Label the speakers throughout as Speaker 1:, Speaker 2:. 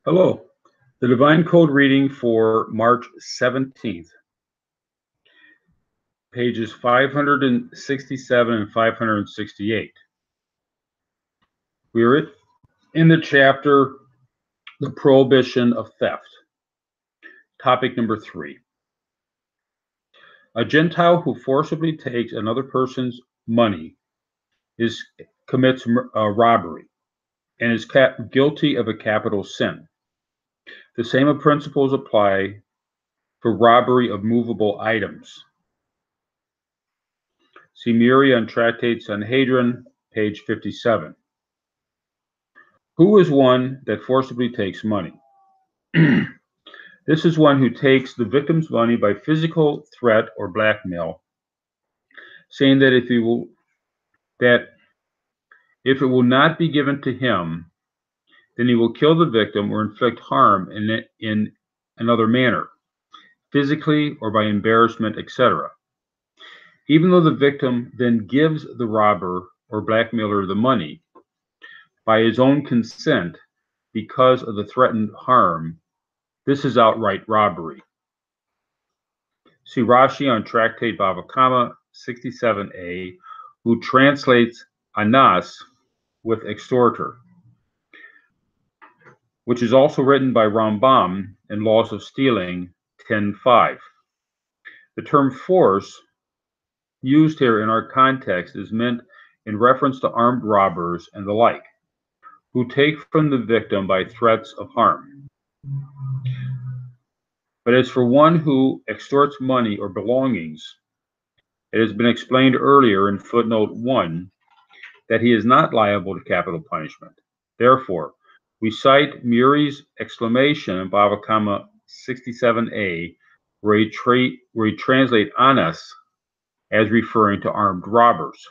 Speaker 1: Hello. The Divine Code reading for March 17th, pages 567 and 568. We are in the chapter, The Prohibition of Theft. Topic number 3. A Gentile who forcibly takes another person's money commits robbery and is guilty of a capital sin. The same principles apply for robbery of movable items. See Muri on Tractate Sanhedrin, page 57. Who is one that forcibly takes money? This is one who takes the victim's money by physical threat or blackmail, saying that if it will not be given to him, then he will kill the victim or inflict harm in another manner, physically or by embarrassment, etc. Even though the victim then gives the robber or blackmailer the money by his own consent because of the threatened harm, this is outright robbery. See Rashi on Tractate Bava Kama 67a, who translates anas with extorter, which is also written by Rambam in Laws of Stealing 10.5. The term force used here in our context is meant in reference to armed robbers and the like, who take from the victim by threats of harm. But as for one who extorts money or belongings, it has been explained earlier in footnote 1 that he is not liable to capital punishment. Therefore, we cite Muri's exclamation in Bava Kama 67a, where he translates anas as referring to armed robbers.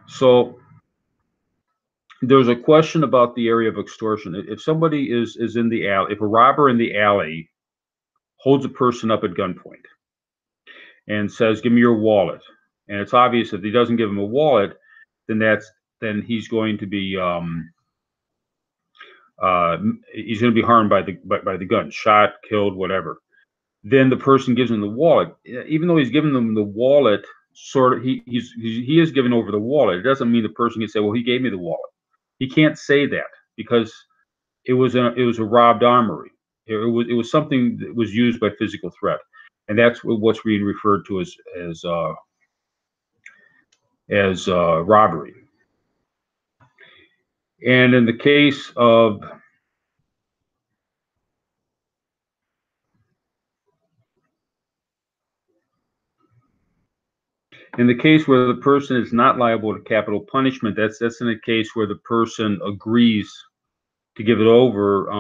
Speaker 1: So there's a question about the area of extortion. If somebody is in the alley, if a robber in the alley holds a person up at gunpoint and says, "Give me your wallet," and it's obvious if he doesn't give him a wallet, then he's going to be harmed by the gun, shot, killed, whatever. Then the person gives him the wallet, even though he's given them the wallet. He is giving over the wallet. It doesn't mean the person can say, "Well, he gave me the wallet." He can't say that because it was a robbed armory. It was something that was used by physical threat, and that's what's being referred to as robbery. And in the case of where the person is not liable to capital punishment, that's in a case where the person agrees to give it over.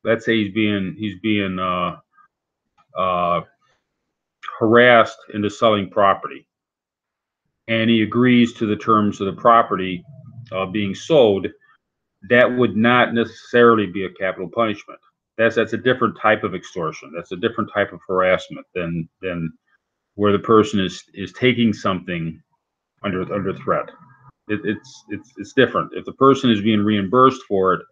Speaker 1: Let's say he's being harassed into selling property, and he agrees to the terms of the property being sold. That would not necessarily be a capital punishment. That's a different type of extortion. That's a different type of harassment than where the person is taking something under threat. It's different. If the person is being reimbursed for it,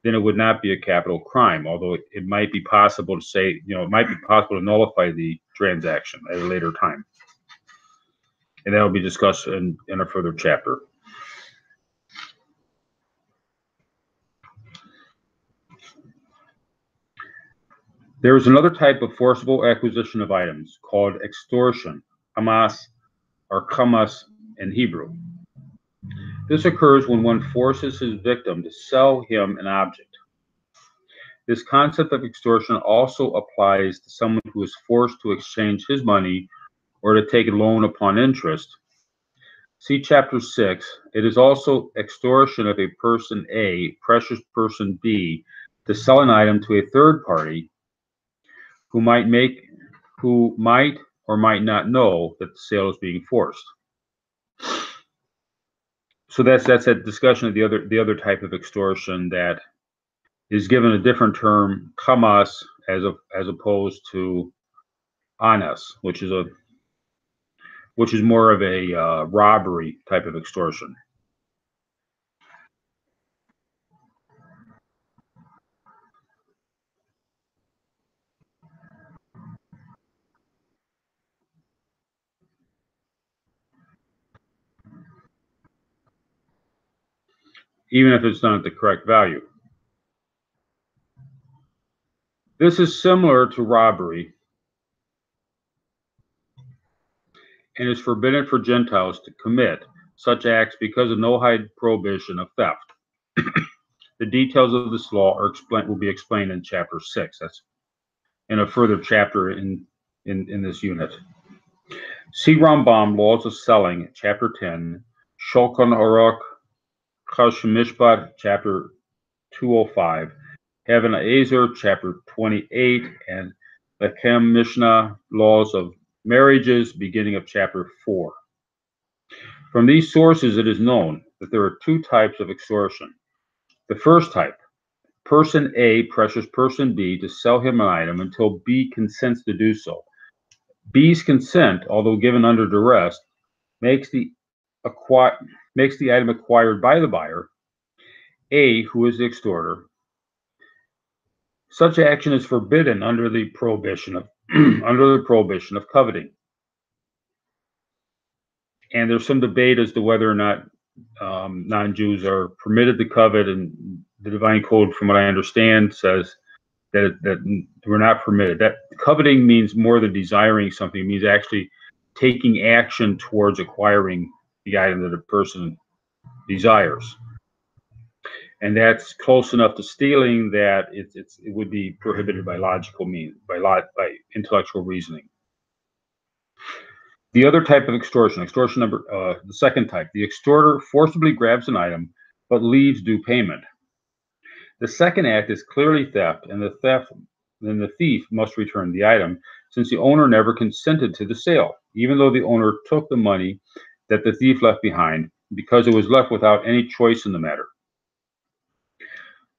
Speaker 1: then it would not be a capital crime. Although it might be possible to say, it might be possible to nullify the transaction at a later time, and that will be discussed in a further chapter. There is another type of forcible acquisition of items called extortion, hamas or kamas in Hebrew. This occurs when one forces his victim to sell him an object. This concept of extortion also applies to someone who is forced to exchange his money or to take a loan upon interest. See Chapter 6. It is also extortion of a person A, pressures person B, to sell an item to a third party who might or might not know that the sale is being forced. So that's a discussion of the other type of extortion that is given a different term, kamas, as opposed to anas, which which is more of a robbery type of extortion. Even if it's done at the correct value. This is similar to robbery and is forbidden for Gentiles to commit such acts because of Noahide prohibition of theft. The details of this law will be explained in chapter 6. That's in a further chapter in this unit. See Rambam, Laws of Selling, chapter 10, Shulchan Aruch Mishpat, chapter 205, Heaven Ezer, chapter 28, and Lechem Mishnah, Laws of Marriages, beginning of chapter 4. From these sources, it is known that there are two types of extortion. The first type, person A pressures person B to sell him an item until B consents to do so. B's consent, although given under duress, makes the item acquired by the buyer, A, who is the extorter. Such action is forbidden under the prohibition of coveting. And there's some debate as to whether or not non-Jews are permitted to covet, and the Divine Code, from what I understand, says that we're not permitted. That coveting means more than desiring something. It means actually taking action towards acquiring the item that a person desires. And that's close enough to stealing that it would be prohibited by logical means, by intellectual reasoning. The other type of extortion the second type, the extorter forcibly grabs an item but leaves due payment. The second act is clearly theft, and the thief must return the item, since the owner never consented to the sale, even though the owner took the money that the thief left behind, because it was left without any choice in the matter.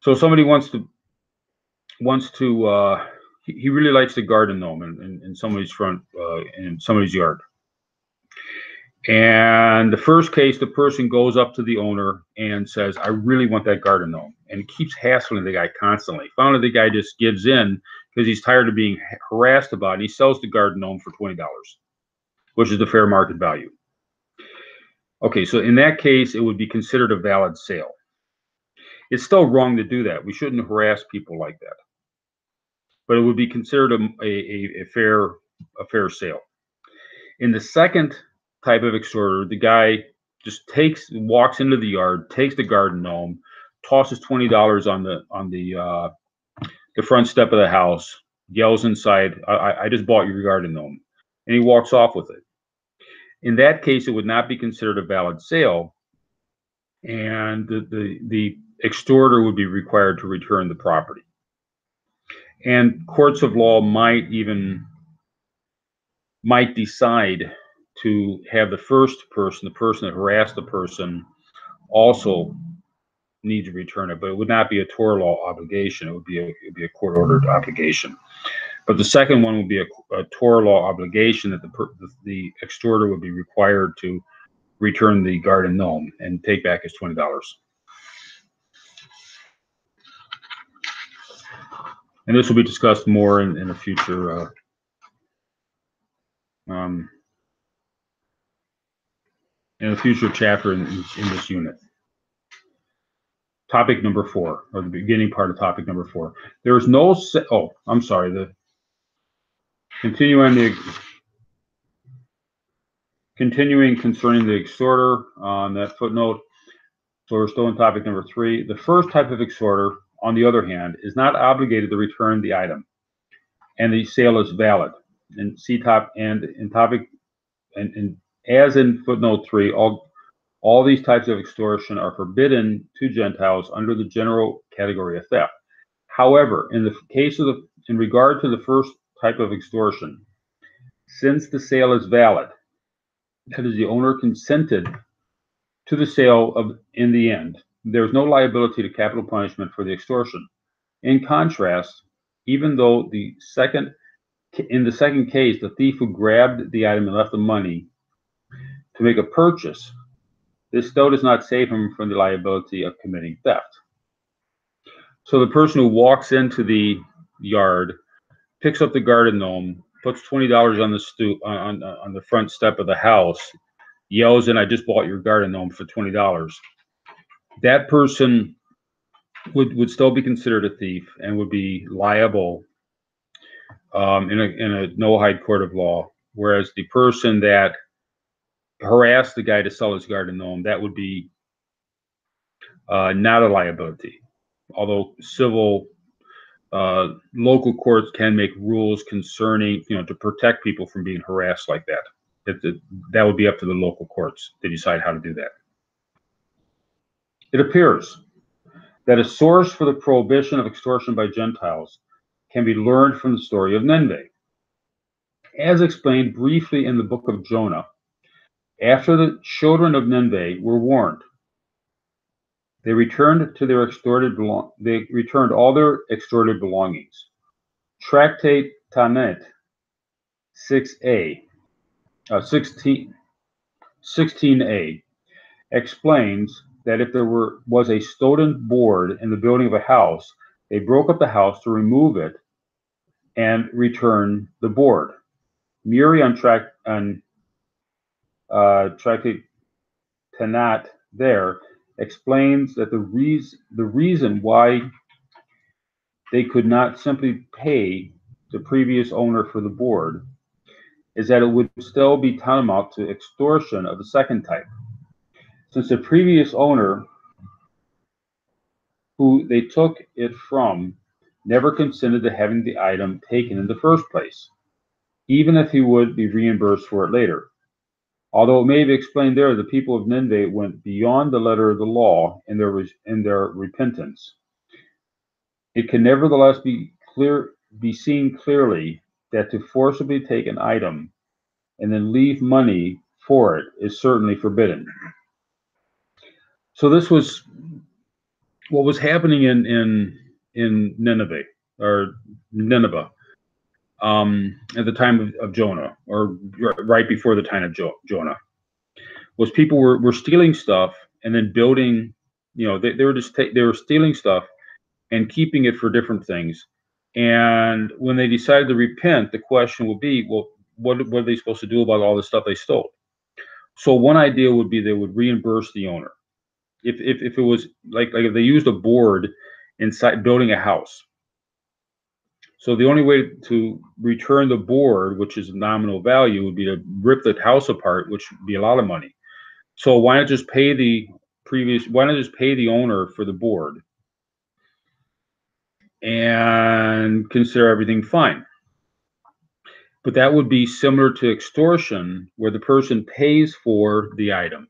Speaker 1: So somebody he really likes the garden gnome in somebody's in somebody's yard. And the first case, the person goes up to the owner and says, I really want that garden gnome, and keeps hassling the guy constantly. Finally, the guy just gives in because he's tired of being harassed about it, and he sells the garden gnome for $20, which is the fair market value. Okay, so in that case, it would be considered a valid sale. It's still wrong to do that. We shouldn't harass people like that. But it would be considered a fair sale. In the second type of extorter, the guy just walks into the yard, takes the garden gnome, tosses $20 on the front step of the house, yells inside, I just bought your garden gnome, and he walks off with it. In that case, it would not be considered a valid sale, and the extorter would be required to return the property. And courts of law might decide to have the first person, the person that harassed the person, also need to return it, but it would not be a Torah law obligation. It would be a court-ordered obligation. But the second one would be a Torah law obligation, that the extorter would be required to return the garden gnome and take back his $20. And this will be discussed more in a future chapter in this unit. Topic number 4, or the beginning part of topic number 4. There is no continuing concerning the extorter on that footnote. So we're still in topic number 3. The first type of extorter, on the other hand, is not obligated to return the item, and the sale is valid. And as in footnote 3, all these types of extortion are forbidden to Gentiles under the general category of theft. However, in regard to the first type of extortion, since the sale is valid, that is, the owner consented to the sale in the end, there is no liability to capital punishment for the extortion. In contrast, even though in the second case, the thief who grabbed the item and left the money to make a purchase, this still does not save him from the liability of committing theft. So the person who walks into the yard, picks up the garden gnome, puts $20 on the stoop on the front step of the house, yells in, "I just bought your garden gnome for $20." That person would still be considered a thief and would be liable in a no-hide court of law. Whereas the person that harassed the guy to sell his garden gnome, that would be not a liability. Although civil local courts can make rules concerning, to protect people from being harassed like that. That would be up to the local courts to decide how to do that. It appears that a source for the prohibition of extortion by Gentiles can be learned from the story of Nineveh. As explained briefly in the book of Jonah, after the children of Nineveh were warned, they returned all their extorted belongings. Tractate Tanet 16a explains that if there was a stolen board in the building of a house, they broke up the house to remove it and return the board. Muri on Tractate Tanat there explains that the reason why they could not simply pay the previous owner for the board is that it would still be tantamount to extortion of the second type, since the previous owner who they took it from never consented to having the item taken in the first place, even if he would be reimbursed for it later. Although it may be explained there, the people of Nineveh went beyond the letter of the law in their repentance. It can nevertheless be seen clearly that to forcibly take an item and then leave money for it is certainly forbidden. So this was what was happening in Nineveh at the time of Jonah, or right before the time of Jonah, was people were stealing stuff and then building. They were stealing stuff and keeping it for different things. And when they decided to repent, the question would be, well, what are they supposed to do about all the stuff they stole? So one idea would be they would reimburse the owner. If it was like if they used a board inside building a house. So the only way to return the board, which is nominal value, would be to rip the house apart, which would be a lot of money. So why not just pay the owner for the board and consider everything fine? But that would be similar to extortion, where the person pays for the item.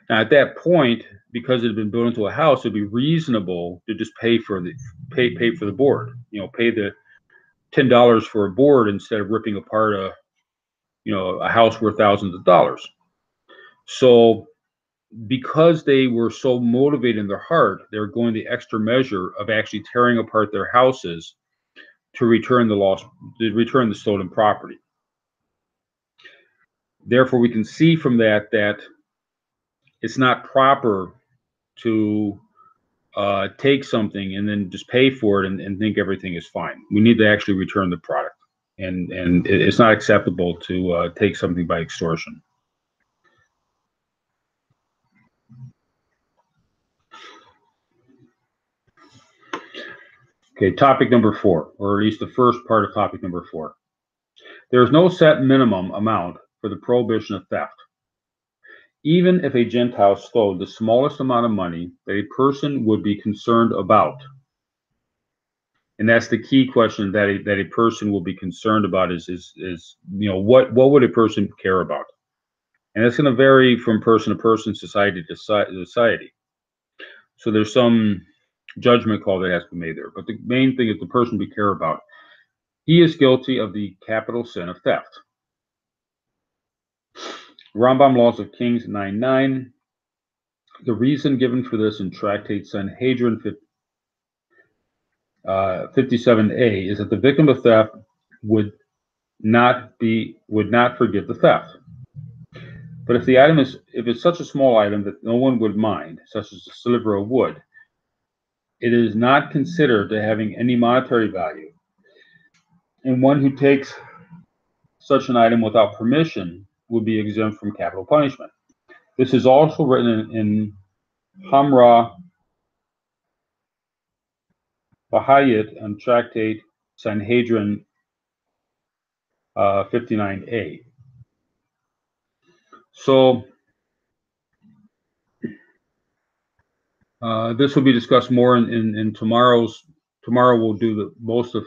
Speaker 1: Now, at that point, because it had been built into a house, it'd be reasonable to just pay for the board. Pay the $10 for a board instead of ripping apart a house worth thousands of dollars. So, because they were so motivated in their heart, they were going the extra measure of actually tearing apart their houses to return the stolen property. Therefore, we can see from that it's not proper to take something and then just pay for it and think everything is fine. We need to actually return the product, and it's not acceptable to take something by extortion. Okay, topic number 4, or at least the first part of topic number 4. There is no set minimum amount for the prohibition of theft. Even if a Gentile stole the smallest amount of money that a person would be concerned about, and that's the key question that a person will be concerned about is what would a person care about? And it's going to vary from person to person, society to society. So there's some judgment call that has to be made there. But the main thing is the person we care about. He is guilty of the capital sin of theft. Rambam Laws of Kings 9:9. The reason given for this in Tractate Sanhedrin 57a is that the victim of theft would not forgive the theft, But if it's such a small item that no one would mind, such as a sliver of wood, it is not considered to having any monetary value, and one who takes such an item without permission would be exempt from capital punishment. This is also written in Hamra Bahayat and Tractate Sanhedrin 59a. So this will be discussed more in tomorrow's. Tomorrow we'll do the most of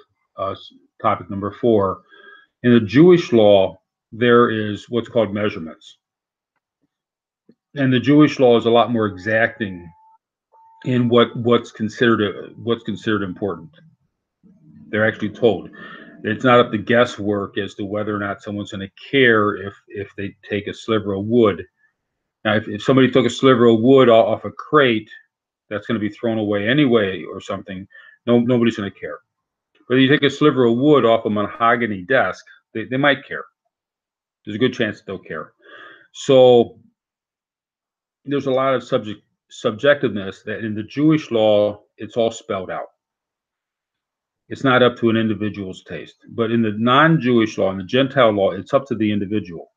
Speaker 1: topic number 4. In the Jewish law, there is what's called measurements, and the Jewish law is a lot more exacting in what's considered important. They're actually told. It's not up to guesswork as to whether or not someone's going to care if they take a sliver of wood. Now, if somebody took a sliver of wood off a crate that's going to be thrown away anyway or something, nobody's going to care. But if you take a sliver of wood off a mahogany desk, they might care. There's a good chance they'll care. So there's a lot of subjectiveness that in the Jewish law, it's all spelled out. It's not up to an individual's taste. But in the non-Jewish law, in the Gentile law, it's up to the individual.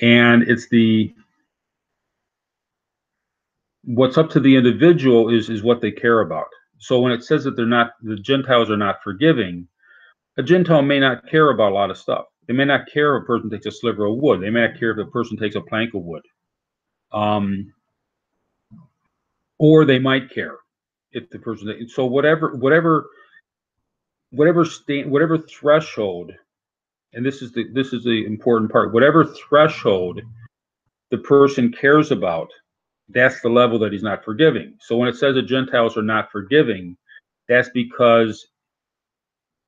Speaker 1: And what's up to the individual is what they care about. So when it says that the Gentiles are not forgiving, a Gentile may not care about a lot of stuff. They may not care if a person takes a sliver of wood. They may not care if a person takes a plank of wood. Or they might care if the person. So whatever threshold, and this is the important part. Whatever threshold the person cares about, that's the level that he's not forgiving. So when it says that Gentiles are not forgiving, that's because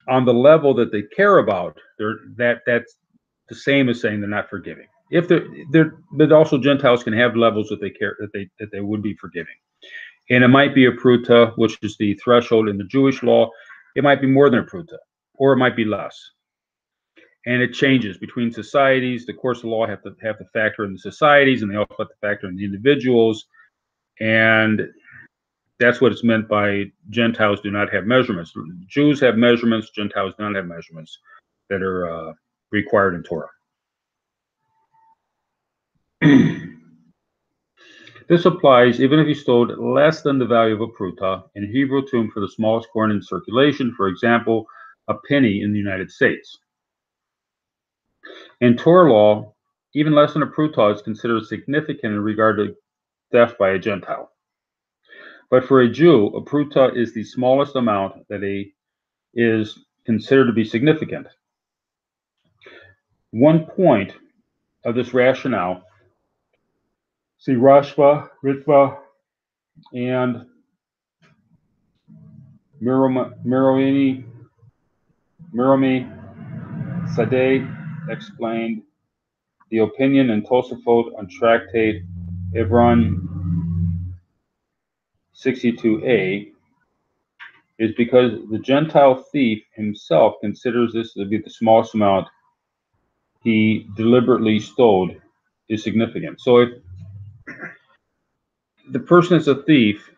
Speaker 1: on the level that they care about, that's the same as saying they're not forgiving. If but also Gentiles can have levels that they care that they would be forgiving, and it might be a pruta, which is the threshold in the Jewish law. It might be more than a pruta, or it might be less, and it changes between societies. The courts of law have to factor in the societies, and they also have to factor in the individuals, and that's what it's meant by Gentiles do not have measurements. Jews have measurements. Gentiles do not have measurements that are required in Torah. This applies even if you stole less than the value of a pruta, in Hebrew tomb for the smallest coin in circulation, for example, a penny in the United States. In Torah law, even less than a pruta is considered significant in regard to theft by a Gentile. But for a Jew, a pruta is the smallest amount that is considered to be significant. One point of this rationale, see Rashba, Ritva, and Miromi Sadeh explained the opinion in Tosafot on Tractate Evron 62a is because the Gentile thief himself considers this to be the smallest amount he deliberately stole is significant. So if the person that's a thief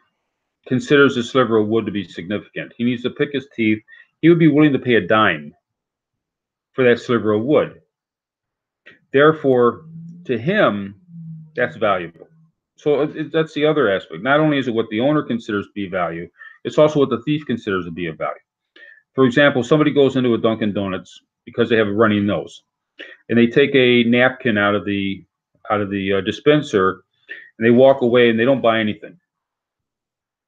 Speaker 1: considers a sliver of wood to be significant, he needs to pick his teeth. He would be willing to pay a dime for that sliver of wood. Therefore, to him, that's valuable. So that's the other aspect. Not only is it what the owner considers to be value, it's also what the thief considers to be of value. For example, somebody goes into a Dunkin' Donuts because they have a runny nose, and they take a napkin out of the dispenser, and they walk away and they don't buy anything.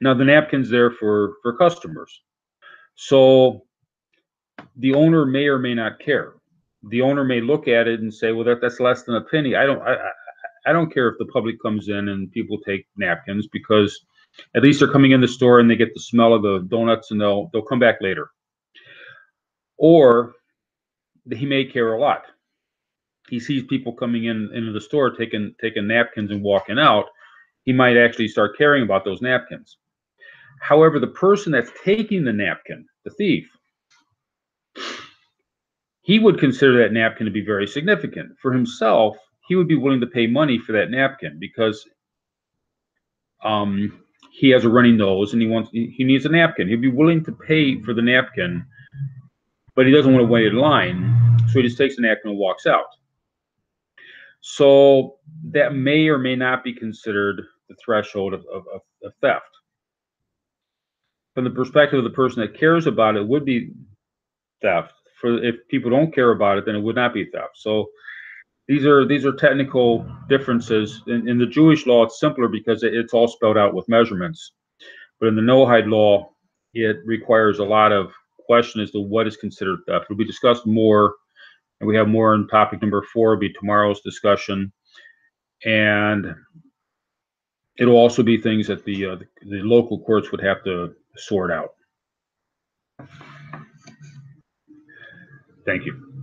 Speaker 1: Now the napkin's there for customers, so the owner may or may not care. The owner may look at it and say, "Well, that's less than a penny. I don't care if the public comes in and people take napkins, because at least they're coming in the store and they get the smell of the donuts, and they'll come back later." Or he may care a lot. He sees people coming into the store taking napkins and walking out. He might actually start caring about those napkins. However, the person that's taking the napkin, the thief, he would consider that napkin to be very significant. For himself, he would be willing to pay money for that napkin because he has a runny nose and he needs a napkin. He'd be willing to pay for the napkin, but he doesn't want to wait in line, so he just takes the napkin and walks out. So that may or may not be considered the threshold of theft. From the perspective of the person that cares about it, it would be theft. If people don't care about it, then it would not be theft. So these are technical differences. In the Jewish law, it's simpler because it's all spelled out with measurements. But in the Noahide law, it requires a lot of question as to what is considered theft. It'll be discussed more, and we have more on topic number 4. Will be tomorrow's discussion, and it'll also be things that the local courts would have to sort out. Thank you.